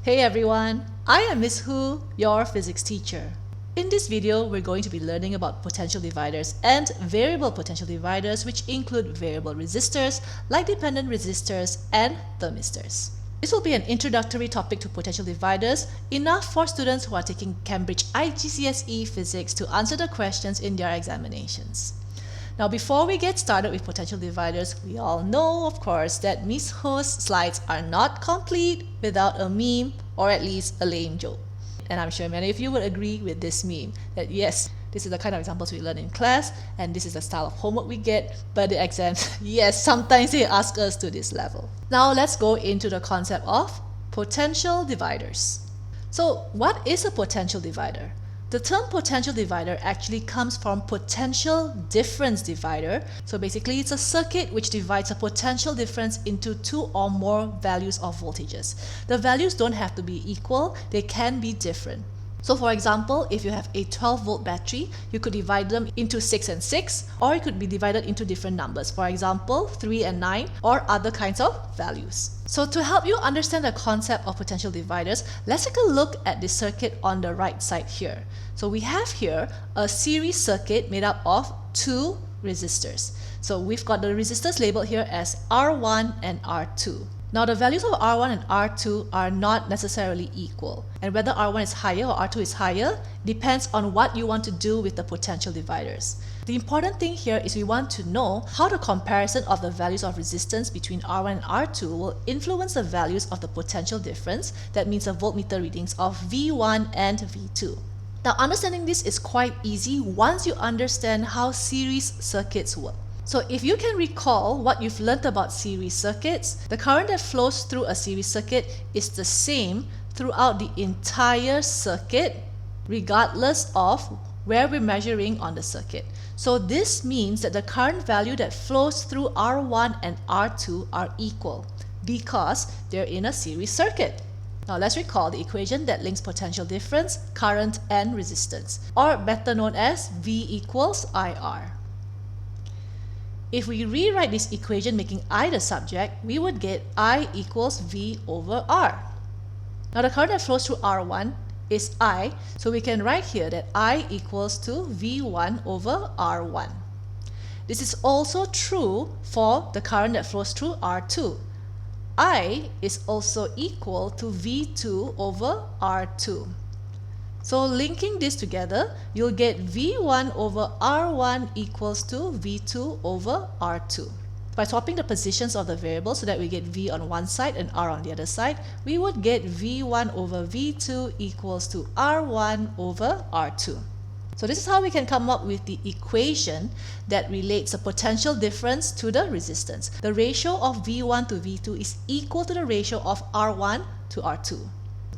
Hey everyone, I am Miss Hu, your physics teacher. In this video, we're going to be learning about potential dividers and variable potential dividers, which include variable resistors, light-dependent resistors, and thermistors. This will be an introductory topic to potential dividers, enough for students who are taking Cambridge IGCSE Physics to answer the questions in their examinations. Now, before we get started with potential dividers, we all know, of course, that Miss Ho's slides are not complete without a meme or at least a lame joke. And I'm sure many of you would agree with this meme, that yes, this is the kind of examples we learn in class, and this is the style of homework we get, but the exams, yes, sometimes they ask us to this level. Now, let's go into the concept of potential dividers. So, what is a potential divider? The term potential divider actually comes from potential difference divider. So basically, it's a circuit which divides a potential difference into two or more values of voltages. The values don't have to be equal, they can be different. So for example, if you have a 12-volt battery, you could divide them into 6 and 6, or it could be divided into different numbers. For example, 3 and 9, or other kinds of values. So to help you understand the concept of potential dividers, let's take a look at the circuit on the right side here. So we have here a series circuit made up of two resistors. So we've got the resistors labeled here as R1 and R2. Now the values of R1 and R2 are not necessarily equal, and whether R1 is higher or R2 is higher depends on what you want to do with the potential dividers. The important thing here is we want to know how the comparison of the values of resistance between R1 and R2 will influence the values of the potential difference, that means the voltmeter readings of V1 and V2. Now understanding this is quite easy once you understand how series circuits work. So if you can recall what you've learned about series circuits, the current that flows through a series circuit is the same throughout the entire circuit, regardless of where we're measuring on the circuit. So this means that the current value that flows through R1 and R2 are equal because they're in a series circuit. Now let's recall the equation that links potential difference, current, and resistance, or better known as V equals IR. If we rewrite this equation making I the subject, we would get I equals V over R. Now the current that flows through R1 is I, so we can write here that I equals to V1 over R1. This is also true for the current that flows through R2. I is also equal to V2 over R2. So linking this together, you'll get V1 over R1 equals to V2 over R2. By swapping the positions of the variables so that we get V on one side and R on the other side, we would get V1 over V2 equals to R1 over R2. So this is how we can come up with the equation that relates the potential difference to the resistance. The ratio of V1 to V2 is equal to the ratio of R1 to R2.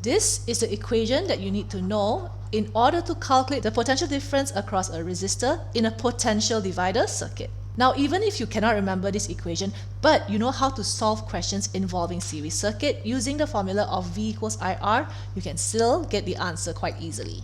This is the equation that you need to know in order to calculate the potential difference across a resistor in a potential divider circuit. Now, even if you cannot remember this equation, but you know how to solve questions involving series circuit using the formula of V equals IR, you can still get the answer quite easily.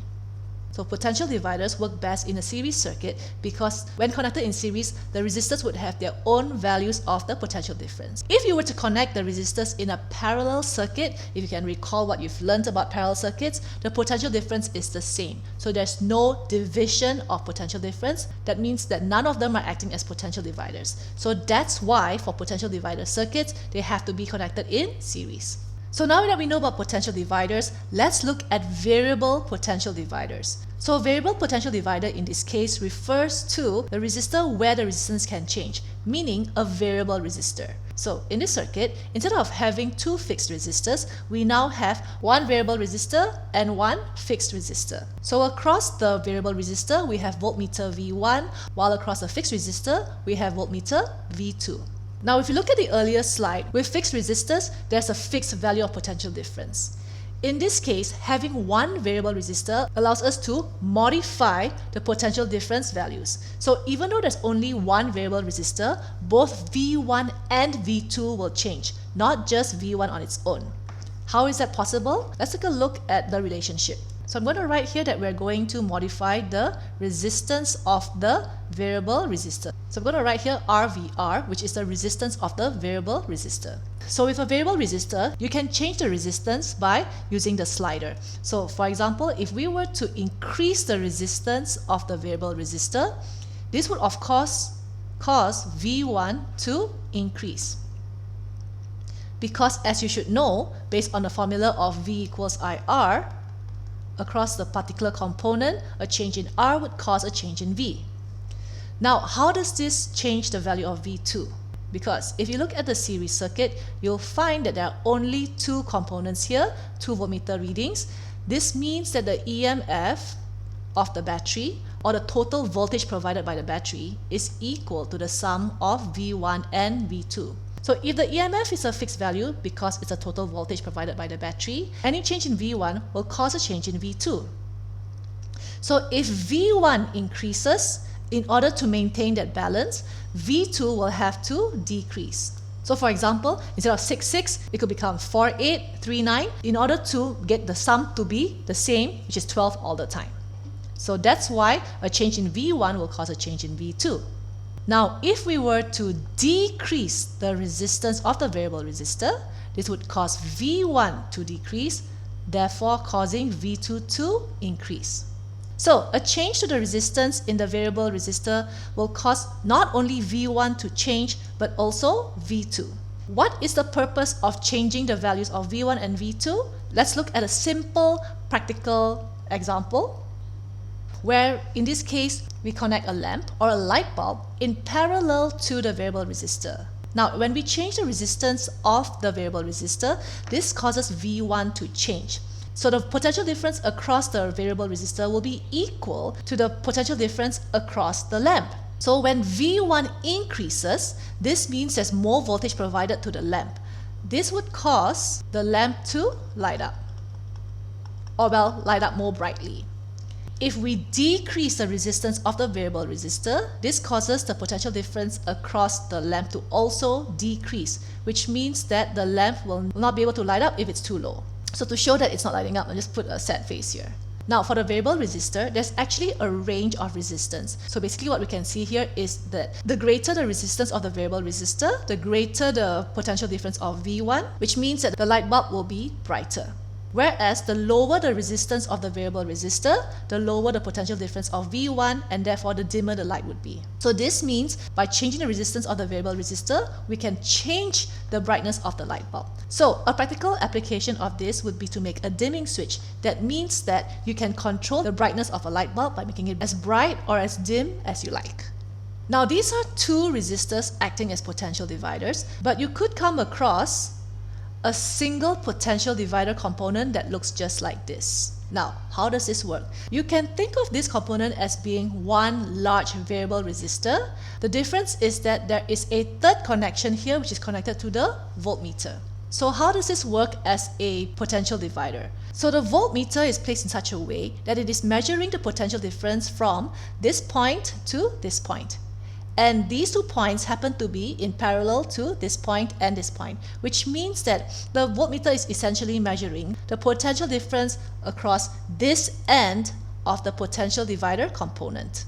So potential dividers work best in a series circuit because when connected in series, the resistors would have their own values of the potential difference. If you were to connect the resistors in a parallel circuit, if you can recall what you've learned about parallel circuits, the potential difference is the same. So there's no division of potential difference. That means that none of them are acting as potential dividers. So that's why for potential divider circuits, they have to be connected in series. So now that we know about potential dividers, let's look at variable potential dividers. So a variable potential divider in this case refers to the resistor where the resistance can change, meaning a variable resistor. So in this circuit, instead of having two fixed resistors, we now have one variable resistor and one fixed resistor. So across the variable resistor, we have voltmeter V1, while across the fixed resistor, we have voltmeter V2. Now, if you look at the earlier slide, with fixed resistors, there's a fixed value of potential difference. In this case, having one variable resistor allows us to modify the potential difference values. So even though there's only one variable resistor, both V1 and V2 will change, not just V1 on its own. How is that possible? Let's take a look at the relationship. So I'm going to write here that we're going to modify the resistance of the variable resistor. So I'm going to write here RVR, which is the resistance of the variable resistor. So with a variable resistor, you can change the resistance by using the slider. So for example, if we were to increase the resistance of the variable resistor, this would of course cause V1 to increase. Because as you should know, based on the formula of V equals IR, across the particular component, a change in R would cause a change in V. Now, how does this change the value of V2? Because if you look at the series circuit, you'll find that there are only two components here, two voltmeter readings. This means that the EMF of the battery, or the total voltage provided by the battery, is equal to the sum of V1 and V2. So if the EMF is a fixed value because it's a total voltage provided by the battery, any change in V1 will cause a change in V2. So if V1 increases, in order to maintain that balance, V2 will have to decrease. So for example, instead of 6,6, it could become 4,839 in order to get the sum to be the same, which is 12 all the time. So that's why a change in V1 will cause a change in V2. Now, if we were to decrease the resistance of the variable resistor, this would cause V1 to decrease, therefore causing V2 to increase. So, a change to the resistance in the variable resistor will cause not only V1 to change, but also V2. What is the purpose of changing the values of V1 and V2? Let's look at a simple practical example, where in this case, we connect a lamp or a light bulb in parallel to the variable resistor. Now, when we change the resistance of the variable resistor, this causes V1 to change. So the potential difference across the variable resistor will be equal to the potential difference across the lamp. So when V1 increases, this means there's more voltage provided to the lamp. This would cause the lamp to light up, or well, light up more brightly. If we decrease the resistance of the variable resistor, this causes the potential difference across the lamp to also decrease, which means that the lamp will not be able to light up if it's too low. So to show that it's not lighting up, I'll just put a sad face here. Now for the variable resistor, there's actually a range of resistance. So basically what we can see here is that the greater the resistance of the variable resistor, the greater the potential difference of V1, which means that the light bulb will be brighter. Whereas the lower the resistance of the variable resistor, the lower the potential difference of V1, and therefore the dimmer the light would be. So this means by changing the resistance of the variable resistor, we can change the brightness of the light bulb. So a practical application of this would be to make a dimming switch. That means that you can control the brightness of a light bulb by making it as bright or as dim as you like. Now these are two resistors acting as potential dividers, but you could come across a single potential divider component that looks just like this. Now, how does this work? You can think of this component as being one large variable resistor. The difference is that there is a third connection here which is connected to the voltmeter. So how does this work as a potential divider? So the voltmeter is placed in such a way that it is measuring the potential difference from this point to this point. And these 2 points happen to be in parallel to this point and this point, which means that the voltmeter is essentially measuring the potential difference across this end of the potential divider component.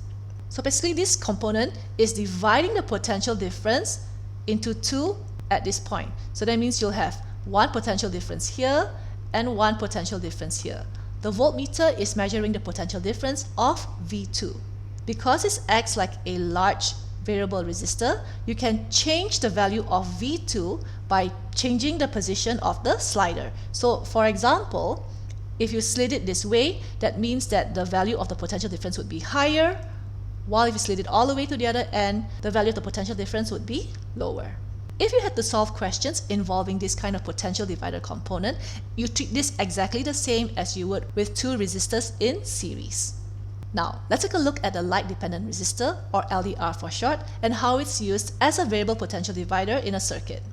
So basically this component is dividing the potential difference into 2 at this point. So that means you'll have one potential difference here and one potential difference here. The voltmeter is measuring the potential difference of V2. Because this acts like a large variable resistor, you can change the value of V2 by changing the position of the slider. So for example, if you slid it this way, that means that the value of the potential difference would be higher, while if you slid it all the way to the other end, the value of the potential difference would be lower. If you had to solve questions involving this kind of potential divider component, you treat this exactly the same as you would with two resistors in series. Now, let's take a look at the light-dependent resistor, or LDR for short, and how it's used as a variable potential divider in a circuit.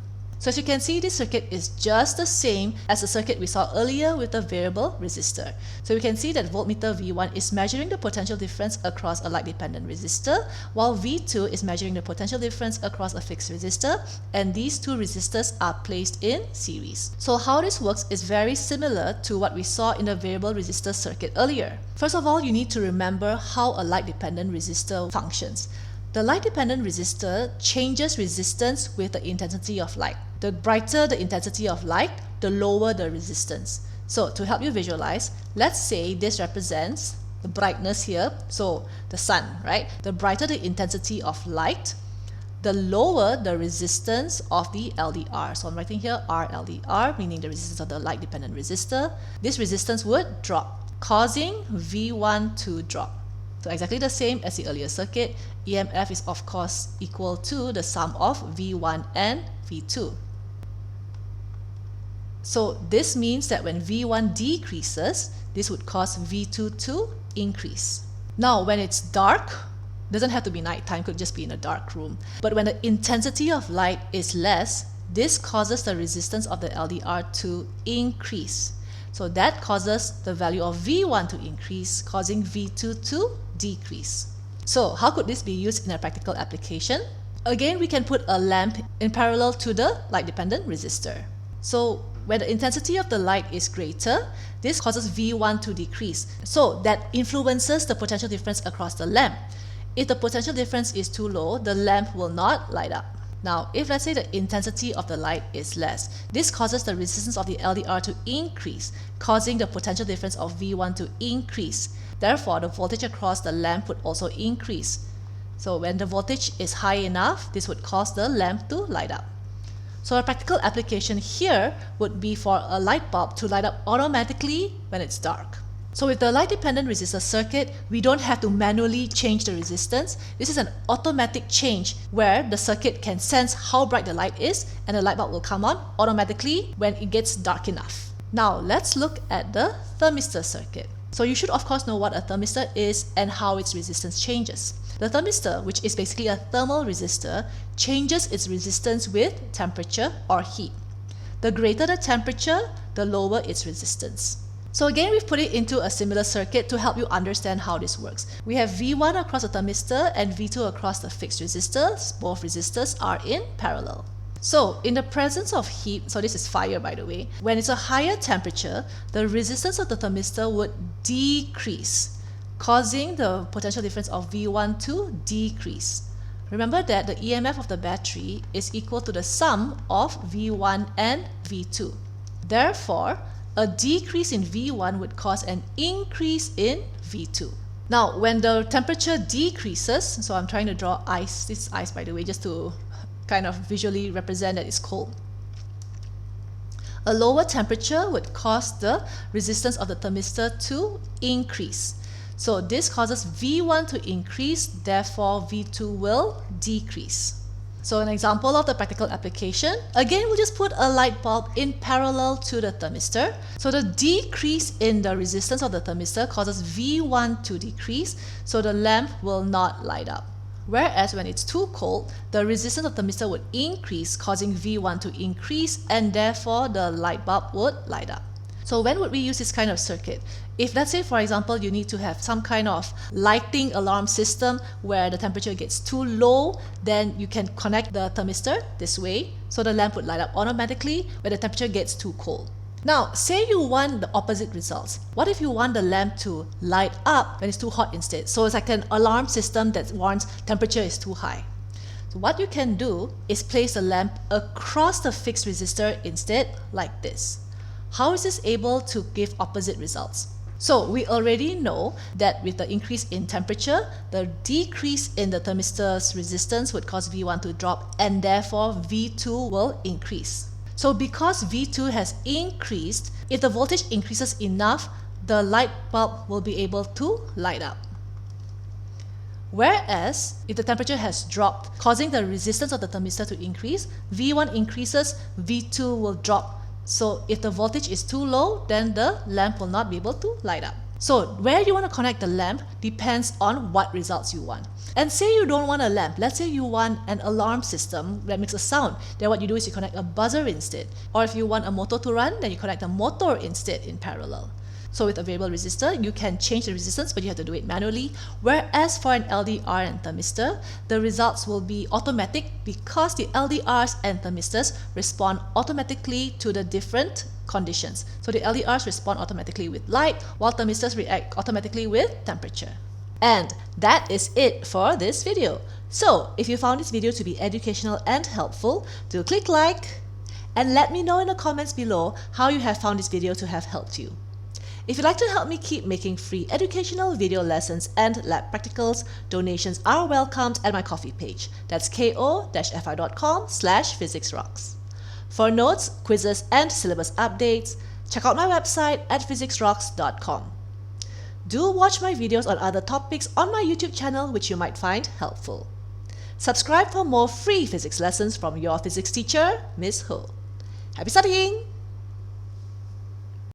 So as you can see, this circuit is just the same as the circuit we saw earlier with the variable resistor. So we can see that voltmeter V1 is measuring the potential difference across a light-dependent resistor, while V2 is measuring the potential difference across a fixed resistor, and these two resistors are placed in series. So how this works is very similar to what we saw in the variable resistor circuit earlier. First of all, you need to remember how a light-dependent resistor functions. The light-dependent resistor changes resistance with the intensity of light. The brighter the intensity of light, the lower the resistance. So to help you visualize, let's say this represents the brightness here, so the sun, right? The brighter the intensity of light, the lower the resistance of the LDR. So I'm writing here RLDR, meaning the resistance of the light-dependent resistor. This resistance would drop, causing V1 to drop. So exactly the same as the earlier circuit, EMF is of course equal to the sum of V1 and V2. So this means that when V1 decreases, this would cause V2 to increase. Now when it's dark, doesn't have to be nighttime, could just be in a dark room. But when the intensity of light is less, this causes the resistance of the LDR to increase. So that causes the value of V1 to increase, causing V2 to decrease. So how could this be used in a practical application? Again, we can put a lamp in parallel to the light-dependent resistor. So when the intensity of the light is greater, this causes V1 to decrease. So that influences the potential difference across the lamp. If the potential difference is too low, the lamp will not light up. Now, if let's say the intensity of the light is less, this causes the resistance of the LDR to increase, causing the potential difference of V1 to increase. Therefore, the voltage across the lamp would also increase. So when the voltage is high enough, this would cause the lamp to light up. So a practical application here would be for a light bulb to light up automatically when it's dark. So with the light-dependent resistor circuit, we don't have to manually change the resistance. This is an automatic change where the circuit can sense how bright the light is and the light bulb will come on automatically when it gets dark enough. Now let's look at the thermistor circuit. So you should of course know what a thermistor is and how its resistance changes. The thermistor, which is basically a thermal resistor, changes its resistance with temperature or heat. The greater the temperature, the lower its resistance. So again, we've put it into a similar circuit to help you understand how this works. We have V1 across the thermistor and V2 across the fixed resistors. Both resistors are in parallel. So in the presence of heat, so this is fire by the way, when it's a higher temperature, the resistance of the thermistor would decrease, causing the potential difference of V1 to decrease. Remember that the EMF of the battery is equal to the sum of V1 and V2. Therefore, a decrease in V1 would cause an increase in V2. Now, when the temperature decreases, so I'm trying to draw ice, this is ice by the way, just to kind of visually represent that it's cold. A lower temperature would cause the resistance of the thermistor to increase. So this causes V1 to increase, therefore V2 will decrease. So an example of the practical application, again we'll just put a light bulb in parallel to the thermistor. So the decrease in the resistance of the thermistor causes V1 to decrease, so the lamp will not light up. Whereas when it's too cold, the resistance of the thermistor would increase, causing V1 to increase, and therefore the light bulb would light up. So when would we use this kind of circuit? If let's say for example you need to have some kind of lighting alarm system where the temperature gets too low, then you can connect the thermistor this way, so the lamp would light up automatically when the temperature gets too cold. Now, say you want the opposite results. What if you want the lamp to light up when it's too hot instead? So it's like an alarm system that warns temperature is too high. So what you can do is place the lamp across the fixed resistor instead, like this. How is this able to give opposite results? So we already know that with the increase in temperature, the decrease in the thermistor's resistance would cause V1 to drop, and therefore V2 will increase. So because V2 has increased, if the voltage increases enough, the light bulb will be able to light up. Whereas, if the temperature has dropped, causing the resistance of the thermistor to increase, V1 increases, V2 will drop. So if the voltage is too low, then the lamp will not be able to light up. So where you want to connect the lamp depends on what results you want. And say you don't want a lamp, let's say you want an alarm system that makes a sound, then what you do is you connect a buzzer instead. Or if you want a motor to run, then you connect a motor instead in parallel. So with a variable resistor, you can change the resistance, but you have to do it manually. Whereas for an LDR and thermistor, the results will be automatic because the LDRs and thermistors respond automatically to the different conditions. So the LDRs respond automatically with light, while thermistors react automatically with temperature. And that is it for this video. So, if you found this video to be educational and helpful, do click like and let me know in the comments below how you have found this video to have helped you. If you'd like to help me keep making free educational video lessons and lab practicals, donations are welcomed at my Ko-fi page. That's ko-fi.com/physicsrocks. For notes, quizzes, and syllabus updates, check out my website at physicsrocks.com. Do watch my videos on other topics on my YouTube channel which you might find helpful. Subscribe for more free physics lessons from your physics teacher, Miss Ho. Happy studying!